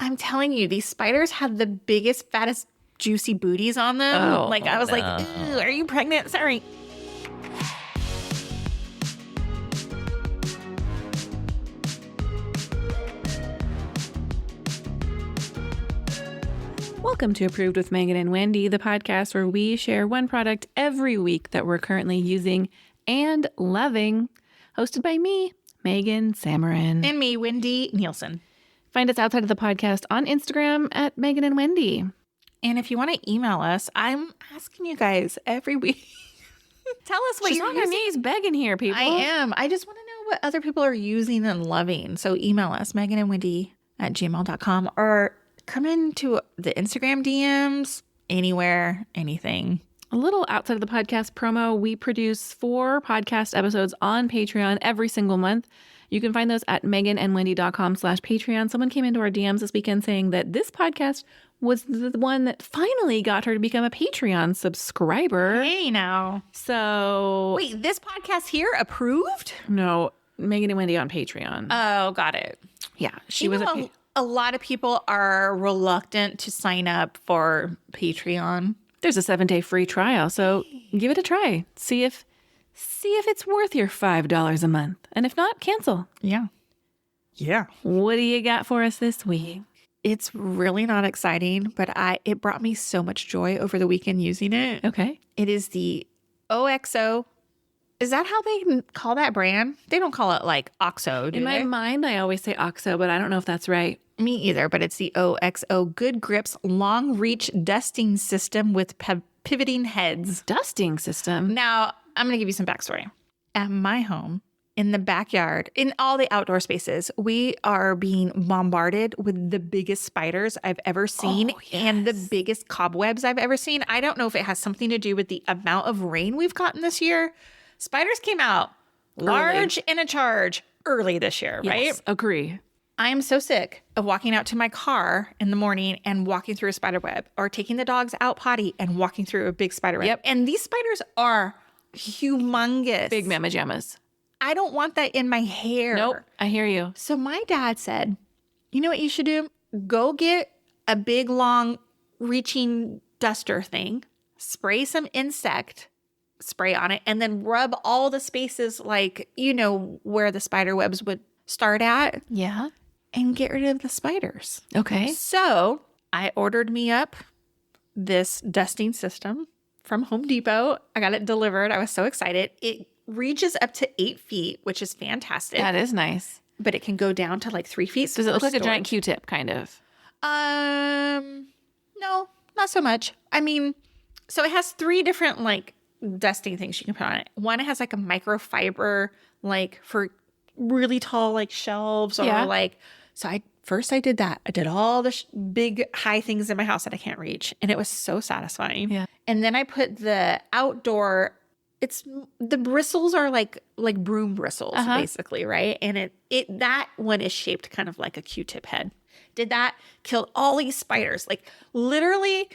I'm telling you, these spiders had the biggest, fattest, juicy booties on them. I was like, ew, are you pregnant? Sorry. Welcome to Approved with Megan and Wendy, the podcast where we share one product every week that we're currently using and loving. Hosted by me, Megan, Samarin. And me, Wendy Nielsen. Find us outside of the podcast on Instagram at Megan and Wendy. And if you want to email us, I'm asking you guys every week. Tell us what She's you're on her knees begging here, people. I am. I just want to know what other people are using and loving. So email us, meganandwendy@gmail.com, or come into the Instagram DMs, anywhere, anything. A little outside of the podcast promo, we produce 4 podcast episodes on Patreon every single month. You can find those at meganandwendy.com/Patreon. Someone came into our DMs this weekend saying that this podcast was the one that finally got her to become a Patreon subscriber. Hey, now. So... Wait, this podcast here approved? No, Megan and Wendy on Patreon. Oh, got it. Yeah, she was a lot of people are reluctant to sign up for Patreon. There's a 7-day free trial, so give it a try. See if it's worth your $5 a month. And if not, cancel. Yeah. What do you got for us this week? It's really not exciting, but it brought me so much joy over the weekend using it. Okay. It is the OXO. Is that how they call that brand? They don't call it like OXO, do In they? my mind, I always say OXO, but I don't know if that's right. Me either, but it's the OXO Good Grips Long Reach Dusting System with pivoting heads. Dusting system. Now, I'm going to give you some backstory. At my home, in the backyard, in all the outdoor spaces, we are being bombarded with the biggest spiders I've ever seen and the biggest cobwebs I've ever seen. I don't know if it has something to do with the amount of rain we've gotten this year. Spiders came out large and in charge early this year, right? Yes, agree. I am so sick of walking out to my car in the morning and walking through a spider web, or taking the dogs out potty and walking through a big spider web. Yep. And these spiders are humongous. Big mamma jammas. I don't want that in my hair. Nope, I hear you. So my dad said, you know what you should do? Go get a big, long, reaching duster thing, spray some insect spray on it, and then rub all the spaces like, you know, where the spider webs would start at. Yeah. And get rid of the spiders. Okay. So I ordered me up this dusting system from Home Depot. I got it delivered. I was so excited. It reaches up to 8 feet, which is fantastic. That is nice. But it can go down to like 3 feet. Does it look like a giant Q-tip, kind of? No, not so much. I mean, so it has 3 different like dusting things you can put on it. One, it has like a microfiber, like for really tall like shelves, or like, so I did that. I did all the big high things in my house that I can't reach, and it was so satisfying. Yeah. And then I put the outdoor, the bristles are like broom bristles, basically, right? And that one is shaped kind of like a Q-tip head. Did that, killed all these spiders. Like literally,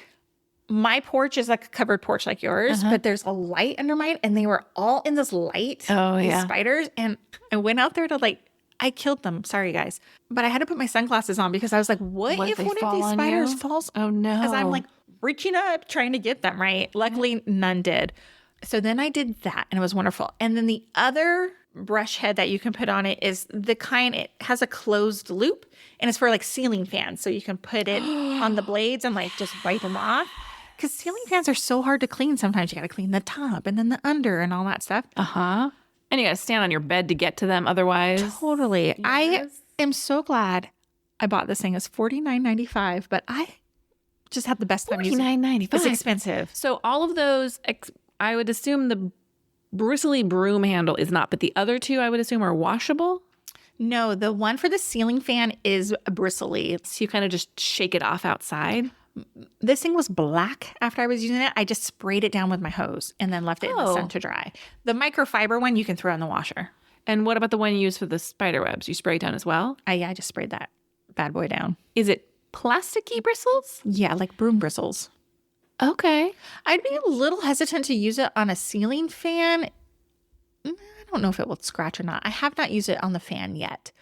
my porch is like a covered porch like yours, but there's a light under mine, and they were all in this light. Oh, these yeah. spiders. And I went out there to I killed them. Sorry, guys. But I had to put my sunglasses on because I was like, what if one of these spiders falls? Oh, no. As I'm like reaching up, trying to get them, right? Luckily, none did. So then I did that, and it was wonderful. And then the other brush head that you can put on it is the kind, it has a closed loop, and it's for like ceiling fans. So you can put it on the blades and like just wipe them off. Because ceiling fans are so hard to clean. Sometimes you got to clean the top and then the under and all that stuff. And you got to stand on your bed to get to them otherwise. Totally. Yes. I am so glad I bought this thing. It's $49.95, but I just had the best time using it. $49.95. It's expensive. So all of those, I would assume the bristly broom handle is not, but the other 2 I would assume are washable. No, the one for the ceiling fan is bristly. So you kind of just shake it off outside. This thing was black after I was using it. I just sprayed it down with my hose and then left it in the sun to dry. The microfiber one you can throw in the washer. And what about the one you use for the spider webs? You spray it down as well? I just sprayed that bad boy down. Is it plasticky bristles? Yeah, like broom bristles. Okay. I'd be a little hesitant to use it on a ceiling fan. I don't know if it will scratch or not. I have not used it on the fan yet.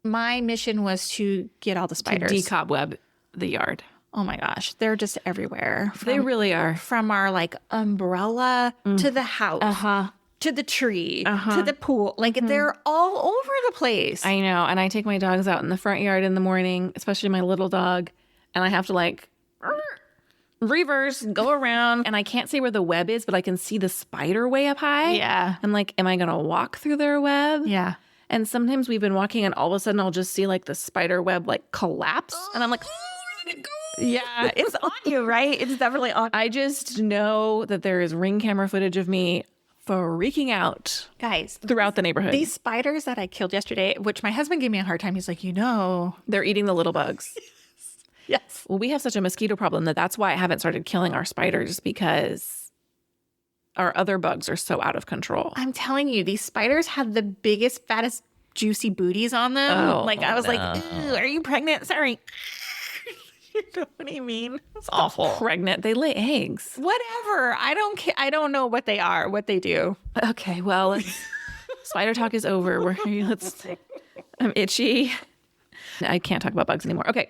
My mission was to get all the spiders. Decobweb the yard. Oh my gosh, they're just everywhere. They really are. From our like umbrella to the house, to the tree, to the pool. Like they're all over the place. I know. And I take my dogs out in the front yard in the morning, especially my little dog, and I have to like reverse, go around, and I can't see where the web is, but I can see the spider way up high. Yeah. I'm like, am I going to walk through their web? Yeah. And sometimes we've been walking and all of a sudden I'll just see like the spider web like collapse. And I'm like, where did it go? Yeah, it's on you, right? It's definitely on. I just know that there is ring camera footage of me freaking out Guys, throughout the neighborhood. these spiders that I killed yesterday, which my husband gave me a hard time. He's like, They're eating the little bugs. Yes. Well, we have such a mosquito problem that's why I haven't started killing our spiders, because our other bugs are so out of control. I'm telling you, these spiders had the biggest, fattest, juicy booties on them. I was like, "Ew, are you pregnant? Sorry." You know what I mean? It's awful. Pregnant. They lay eggs. Whatever. I don't care. I don't know what they are, what they do. Okay, well, spider talk is over. I'm itchy. I can't talk about bugs anymore. Okay.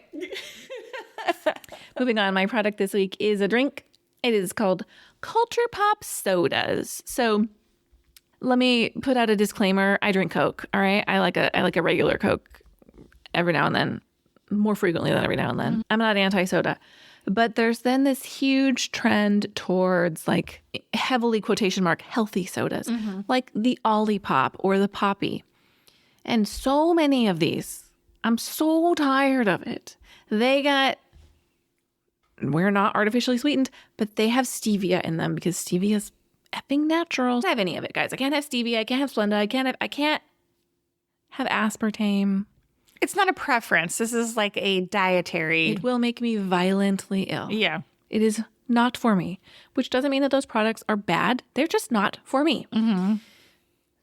Moving on. My product this week is a drink. It is called Culture Pop Sodas. So let me put out a disclaimer. I drink Coke. All right. I like a regular Coke every now and then, more frequently than every now and then. Mm-hmm. I'm not anti-soda. But there's then this huge trend towards like heavily quotation mark healthy sodas, like the Olipop or the Poppy. And so many of these, I'm so tired of it. We're not artificially sweetened, but they have stevia in them because stevia is effing natural. I don't have any of it, guys. I can't have stevia. I can't have Splenda. I can't have aspartame. It's not a preference. This is like a dietary. It will make me violently ill. Yeah. It is not for me, which doesn't mean that those products are bad. They're just not for me. Mm-hmm.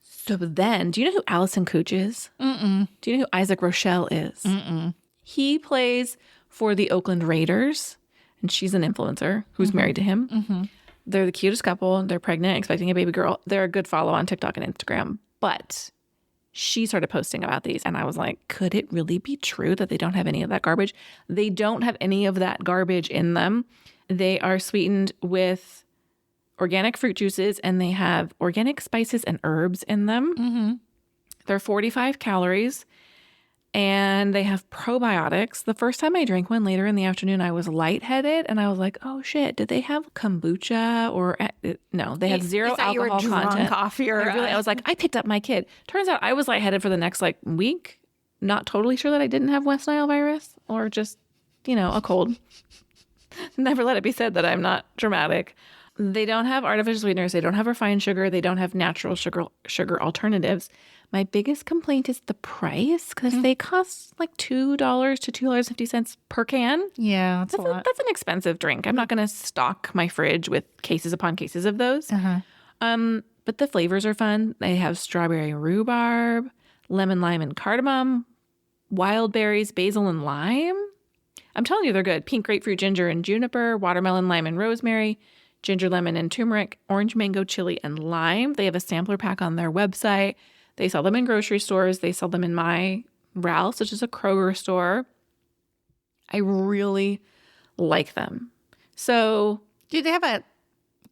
So then, do you know who Allison Cooch is? Mm-mm. Do you know who Isaac Rochelle is? Mm-mm. He plays for the Oakland Raiders, and she's an influencer who's married to him. Mm-hmm. They're the cutest couple. They're pregnant, expecting a baby girl. They're a good follow on TikTok and Instagram. But she started posting about these, and I was like, could it really be true that they don't have any of that garbage? They don't have any of that garbage in them. They are sweetened with organic fruit juices, and they have organic spices and herbs in them. Mm-hmm. They're 45 calories, and they have probiotics. The first time I drank one later in the afternoon, I was lightheaded, and I was like, oh shit, did they have kombucha or no, they had zero alcohol content. Coffee or I was like, I picked up my kid. Turns out I was lightheaded for the next like week. Not totally sure that I didn't have West Nile virus or just, a cold. Never let it be said that I'm not dramatic. They don't have artificial sweeteners. They don't have refined sugar. They don't have natural sugar alternatives. My biggest complaint is the price, because they cost like $2 to $2.50 per can. Yeah, that's an expensive drink. I'm not going to stock my fridge with cases upon cases of those. But the flavors are fun. They have strawberry rhubarb, lemon, lime, and cardamom, wild berries, basil, and lime. I'm telling you, they're good. Pink grapefruit, ginger, and juniper, watermelon, lime, and rosemary, ginger, lemon, and turmeric, orange, mango, chili, and lime. They have a sampler pack on their website. They sell them in grocery stores. They sell them in my Ralph's, which is a Kroger store. I really like them. So, do they have a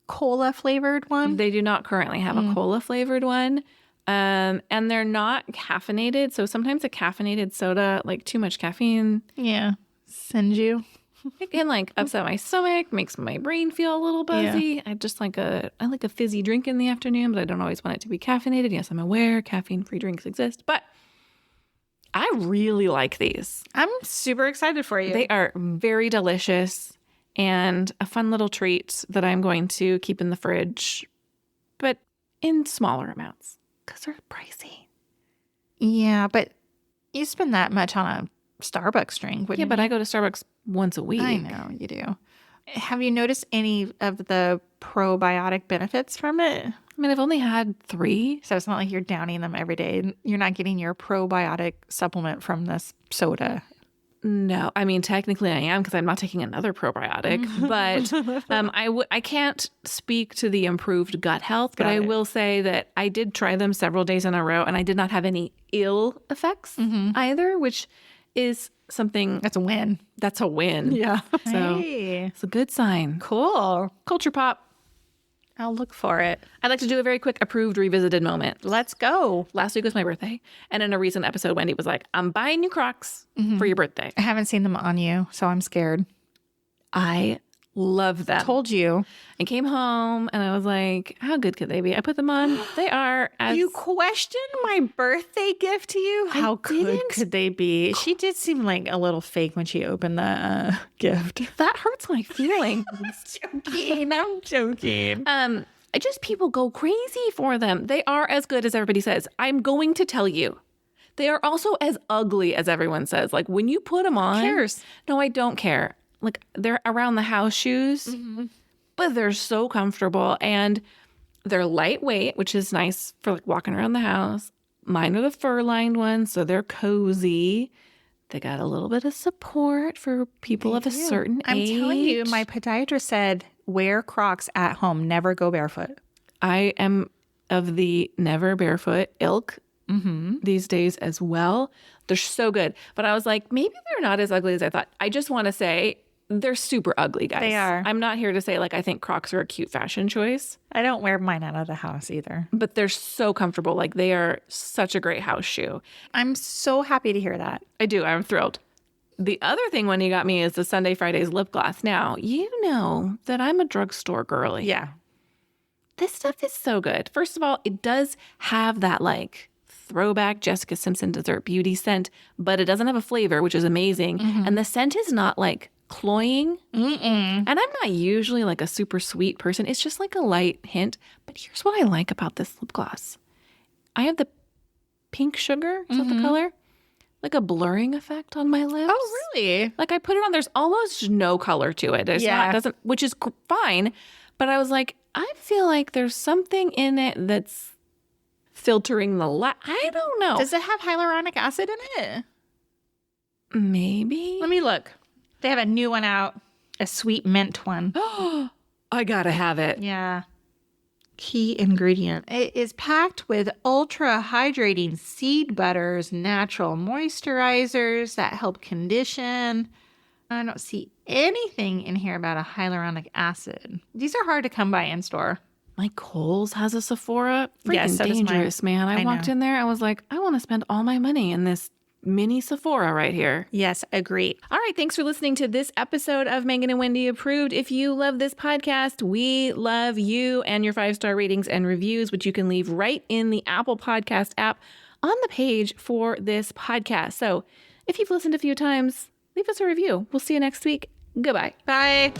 cola flavored one? They do not currently have a cola flavored one. And they're not caffeinated. So sometimes a caffeinated soda, like too much caffeine. Yeah. Sends you. It can like upset my stomach, makes my brain feel a little buzzy. Yeah. I like a fizzy drink in the afternoon, but I don't always want it to be caffeinated. Yes, I'm aware caffeine-free drinks exist, but I really like these. I'm super excited for you. They are very delicious and a fun little treat that I'm going to keep in the fridge, but in smaller amounts because they're pricey. Yeah, but you spend that much on a Starbucks drink, wouldn't you? Yeah, but I go to Starbucks once a week. I know, you do. Have you noticed any of the probiotic benefits from it? I mean, I've only had 3. So it's not like you're downing them every day. You're not getting your probiotic supplement from this soda. No, I mean, technically I am because I'm not taking another probiotic, but I can't speak to the improved gut health, but I will say that I did try them several days in a row and I did not have any ill effects either, which is something. That's a win. That's a win. Yeah. So Hey. it's a good sign. Cool. Culture pop. I'll look for it. I'd like to do a very quick approved revisited moment. Let's go. Last week was my birthday. And in a recent episode, Wendy was like, I'm buying you Crocs for your birthday. I haven't seen them on you, so I'm scared. I love them. Told you. I came home and I was like, how good could they be? I put them on. They are as... You questioned my birthday gift to you? How good could they be? She did seem like a little fake when she opened the gift. That hurts my feelings. I'm joking. People go crazy for them. They are as good as everybody says. I'm going to tell you. They are also as ugly as everyone says. Like when you put them on. Who cares? No, I don't care. Like they're around the house shoes, but they're so comfortable and they're lightweight, which is nice for like walking around the house. Mine are the fur lined ones, so they're cozy. They got a little bit of support for people of a certain age. I'm telling you, my podiatrist said, wear Crocs at home. Never go barefoot. I am of the never barefoot ilk these days as well. They're so good. But I was like, maybe they're not as ugly as I thought. I just want to say they're super ugly, guys. They are. I'm not here to say like I think Crocs are a cute fashion choice. I don't wear mine out of the house either. But they're so comfortable. Like they are such a great house shoe. I'm so happy to hear that. I do. I'm thrilled. The other thing Wendy got me is the Sunday Fridays lip gloss. Now, you know that I'm a drugstore girly. Yeah. This stuff is so good. First of all, it does have that like throwback Jessica Simpson dessert beauty scent, but it doesn't have a flavor, which is amazing. And the scent is not like cloying. And I'm not usually like a super sweet person. It's just like a light hint. But here's what I like about this lip gloss. I have the pink sugar, is that the color? Like a blurring effect on my lips. Oh, really? Like I put it on, there's almost no color to it. It's not, doesn't, which is fine. But I was like, I feel like there's something in it that's filtering the light. I don't know. Does it have hyaluronic acid in it? Maybe. Let me look. They have a new one out, a sweet mint one. I gotta have it. Yeah. Key ingredient. It is packed with ultra hydrating seed butters, natural moisturizers that help condition. I don't see anything in here about a hyaluronic acid. These are hard to come by in store. My Kohl's has a Sephora. Freaking Yes, so does mine. dangerous, man. I walked know. in there. I was like, I want to spend all my money in this mini Sephora right here. Yes, agree. All right. Thanks for listening to this episode of Megan and Wendy Approved. If you love this podcast, we love you and your 5-star ratings and reviews, which you can leave right in the Apple Podcast app on the page for this podcast. So if you've listened a few times, leave us a review. We'll see you next week. Goodbye. Bye.